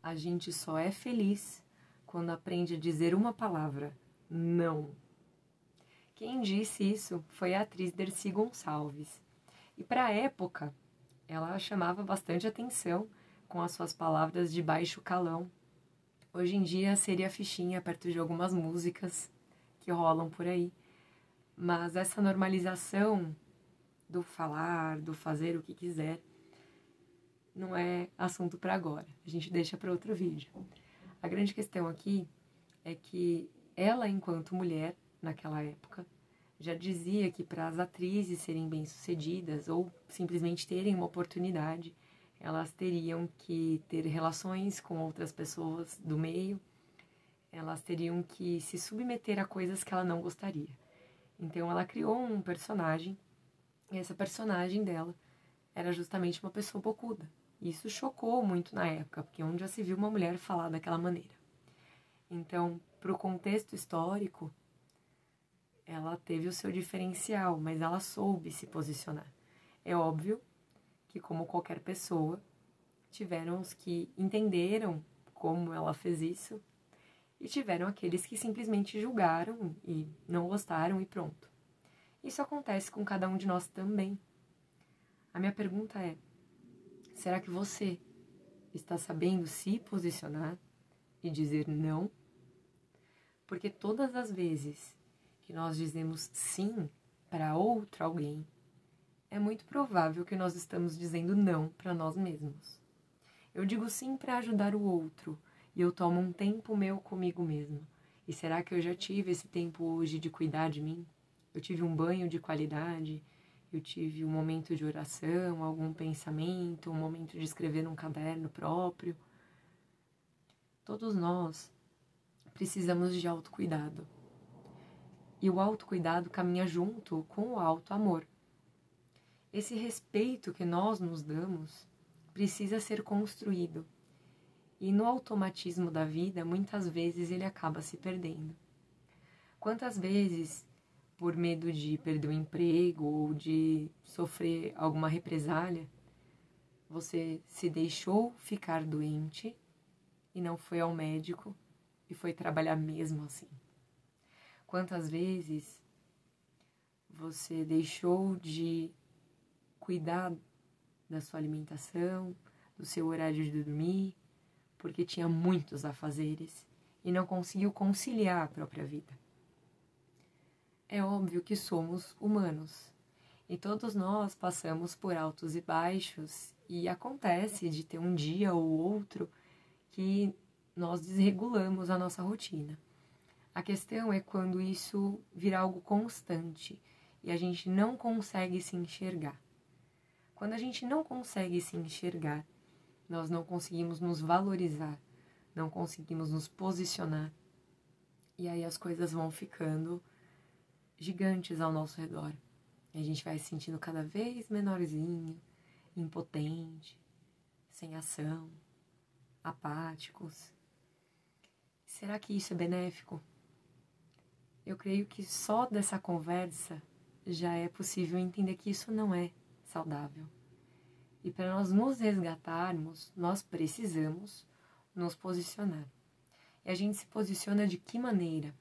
A gente só é feliz quando aprende a dizer uma palavra: não. Quem disse isso foi a atriz Dercy Gonçalves. E para a época, ela chamava bastante atenção com as suas palavras de baixo calão. Hoje em dia seria fichinha perto de algumas músicas que rolam por aí. Mas essa normalização do falar, do fazer o que quiser, não é assunto para agora. A gente deixa para outro vídeo. A grande questão aqui é que ela, enquanto mulher, naquela época, já dizia que para as atrizes serem bem-sucedidas ou simplesmente terem uma oportunidade, elas teriam que ter relações com outras pessoas do meio, elas teriam que se submeter a coisas que ela não gostaria. Então ela criou um personagem, e essa personagem dela era justamente uma pessoa bocuda. E isso chocou muito na época, porque onde já se viu uma mulher falar daquela maneira. Então, para o contexto histórico, ela teve o seu diferencial, mas ela soube se posicionar. É óbvio que, como qualquer pessoa, tiveram os que entenderam como ela fez isso e tiveram aqueles que simplesmente julgaram e não gostaram e pronto. Isso acontece com cada um de nós também. A minha pergunta é: será que você está sabendo se posicionar e dizer não? Porque todas as vezes que nós dizemos sim para outro alguém, é muito provável que nós estamos dizendo não para nós mesmos. Eu digo sim para ajudar o outro e eu tomo um tempo meu comigo mesma. E será que eu já tive esse tempo hoje de cuidar de mim? Eu tive um banho de qualidade, eu tive um momento de oração, algum pensamento, um momento de escrever num caderno próprio. Todos nós precisamos de autocuidado. E o autocuidado caminha junto com o autoamor. Esse respeito que nós nos damos precisa ser construído. E no automatismo da vida, muitas vezes ele acaba se perdendo. Quantas vezes, por medo de perder o emprego ou de sofrer alguma represália, você se deixou ficar doente e não foi ao médico e foi trabalhar mesmo assim? Quantas vezes você deixou de cuidar da sua alimentação, do seu horário de dormir, porque tinha muitos afazeres e não conseguiu conciliar a própria vida? É óbvio que somos humanos e todos nós passamos por altos e baixos e acontece de ter um dia ou outro que nós desregulamos a nossa rotina. A questão é quando isso vira algo constante e a gente não consegue se enxergar. Quando a gente não consegue se enxergar, nós não conseguimos nos valorizar, não conseguimos nos posicionar. E aí as coisas vão ficando gigantes ao nosso redor. E a gente vai se sentindo cada vez menorzinho, impotente, sem ação, apáticos. Será que isso é benéfico? Eu creio que só dessa conversa já é possível entender que isso não é saudável. E para nós nos resgatarmos, nós precisamos nos posicionar. E a gente se posiciona de que maneira?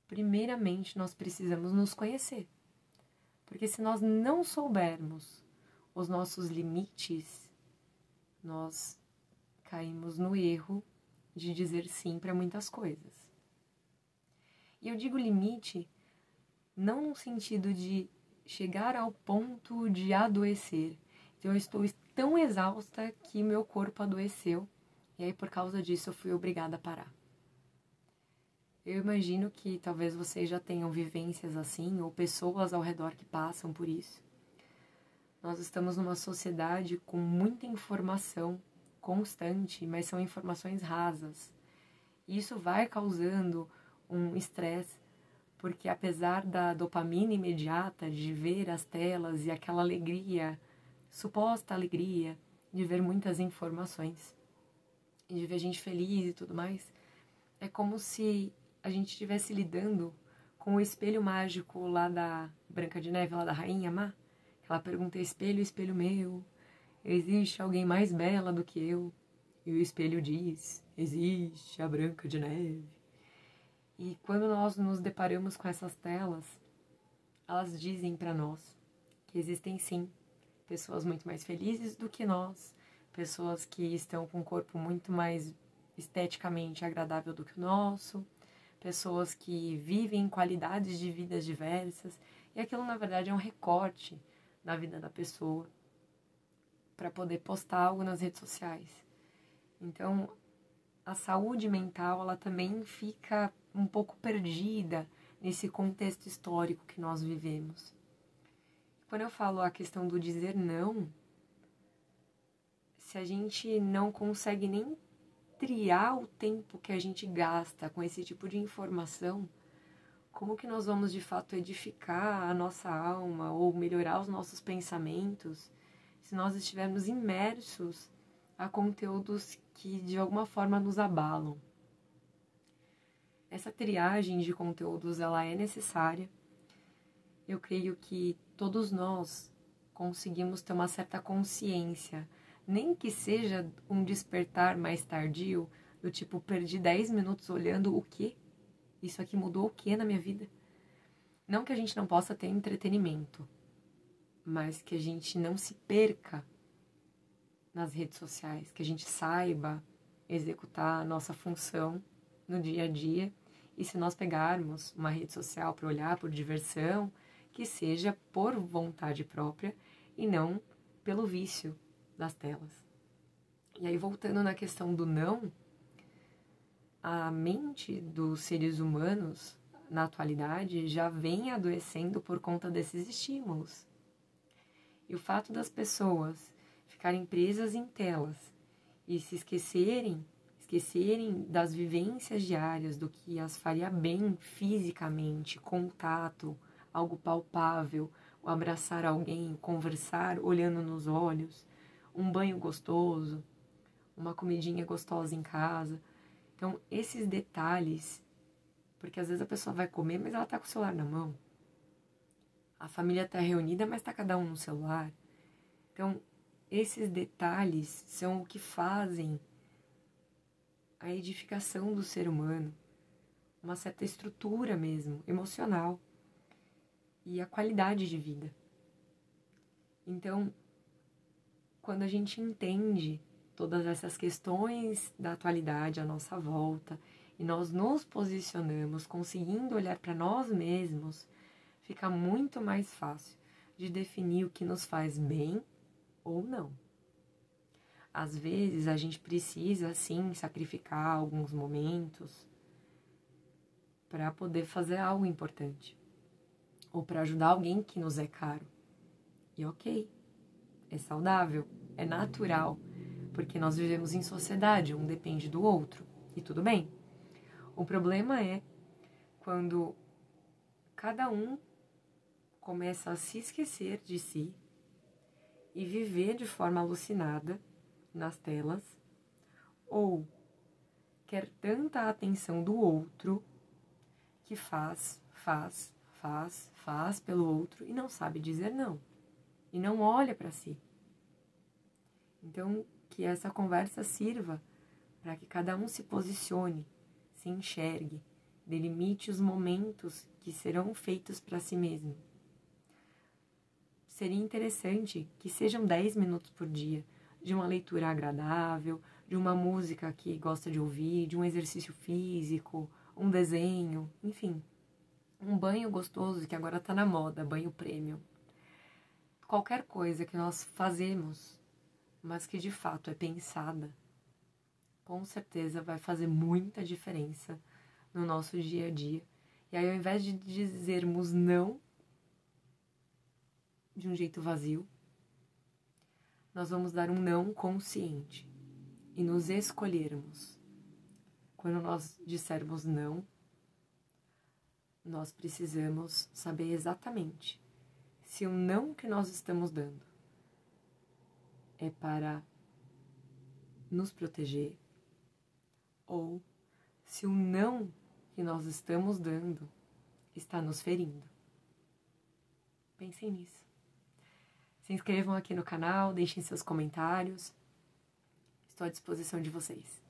Primeiramente, nós precisamos nos conhecer. Porque se nós não soubermos os nossos limites, nós caímos no erro de dizer sim para muitas coisas. E eu digo limite não no sentido de chegar ao ponto de adoecer. Então eu estou tão exausta que meu corpo adoeceu e aí por causa disso eu fui obrigada a parar. Eu imagino que talvez vocês já tenham vivências assim ou pessoas ao redor que passam por isso. Nós estamos numa sociedade com muita informação constante, mas são informações rasas. E isso vai causando um estresse, porque apesar da dopamina imediata de ver as telas e aquela alegria, suposta alegria, de ver muitas informações, e de ver gente feliz e tudo mais, é como se a gente estivesse lidando com o espelho mágico lá da Branca de Neve, lá da Rainha Má. Ela pergunta: espelho, espelho meu, existe alguém mais bela do que eu? E o espelho diz, existe a Branca de Neve. E quando nós nos deparamos com essas telas, elas dizem para nós que existem sim pessoas muito mais felizes do que nós, pessoas que estão com um corpo muito mais esteticamente agradável do que o nosso, pessoas que vivem qualidades de vidas diversas, e aquilo na verdade é um recorte da vida da pessoa para poder postar algo nas redes sociais. Então, a saúde mental, ela também fica um pouco perdida nesse contexto histórico que nós vivemos. Quando eu falo a questão do dizer não, se a gente não consegue nem triar o tempo que a gente gasta com esse tipo de informação, como que nós vamos de fato edificar a nossa alma ou melhorar os nossos pensamentos se nós estivermos imersos a conteúdos que de alguma forma nos abalam? Essa triagem de conteúdos, ela é necessária. Eu creio que todos nós conseguimos ter uma certa consciência, nem que seja um despertar mais tardio, do tipo, perdi 10 minutos olhando o quê? Isso aqui mudou o quê na minha vida? Não que a gente não possa ter entretenimento, mas que a gente não se perca nas redes sociais, que a gente saiba executar a nossa função no dia a dia. E se nós pegarmos uma rede social para olhar por diversão, que seja por vontade própria e não pelo vício das telas. E aí, voltando na questão do não, a mente dos seres humanos, na atualidade, já vem adoecendo por conta desses estímulos. E o fato das pessoas ficarem presas em telas e se esquecerem das vivências diárias, do que as faria bem fisicamente, contato, algo palpável, o abraçar alguém, conversar olhando nos olhos, um banho gostoso, uma comidinha gostosa em casa. Então, esses detalhes, porque às vezes a pessoa vai comer, mas ela tá com o celular na mão. A família tá reunida, mas tá cada um no celular. Então, esses detalhes são o que fazem a edificação do ser humano, uma certa estrutura mesmo, emocional, e a qualidade de vida. Então, quando a gente entende todas essas questões da atualidade à nossa volta, e nós nos posicionamos conseguindo olhar para nós mesmos, fica muito mais fácil de definir o que nos faz bem ou não. Às vezes a gente precisa, sim, sacrificar alguns momentos para poder fazer algo importante, ou para ajudar alguém que nos é caro. E ok, é saudável, é natural, porque nós vivemos em sociedade, um depende do outro, e tudo bem. O problema é quando cada um começa a se esquecer de si e viver de forma alucinada nas telas, ou quer tanta atenção do outro que faz pelo outro e não sabe dizer não, e não olha para si. Então, que essa conversa sirva para que cada um se posicione, se enxergue, delimite os momentos que serão feitos para si mesmo. Seria interessante que sejam 10 minutos por dia, de uma leitura agradável, de uma música que gosta de ouvir, de um exercício físico, um desenho, enfim. Um banho gostoso que agora está na moda, banho premium. Qualquer coisa que nós fazemos, mas que de fato é pensada, com certeza vai fazer muita diferença no nosso dia a dia. E aí, ao invés de dizermos não de um jeito vazio, nós vamos dar um não consciente e nos escolhermos. Quando nós dissermos não, nós precisamos saber exatamente se o não que nós estamos dando é para nos proteger ou se o não que nós estamos dando está nos ferindo. Pensem nisso. Se inscrevam aqui no canal, deixem seus comentários. estou à disposição de vocês.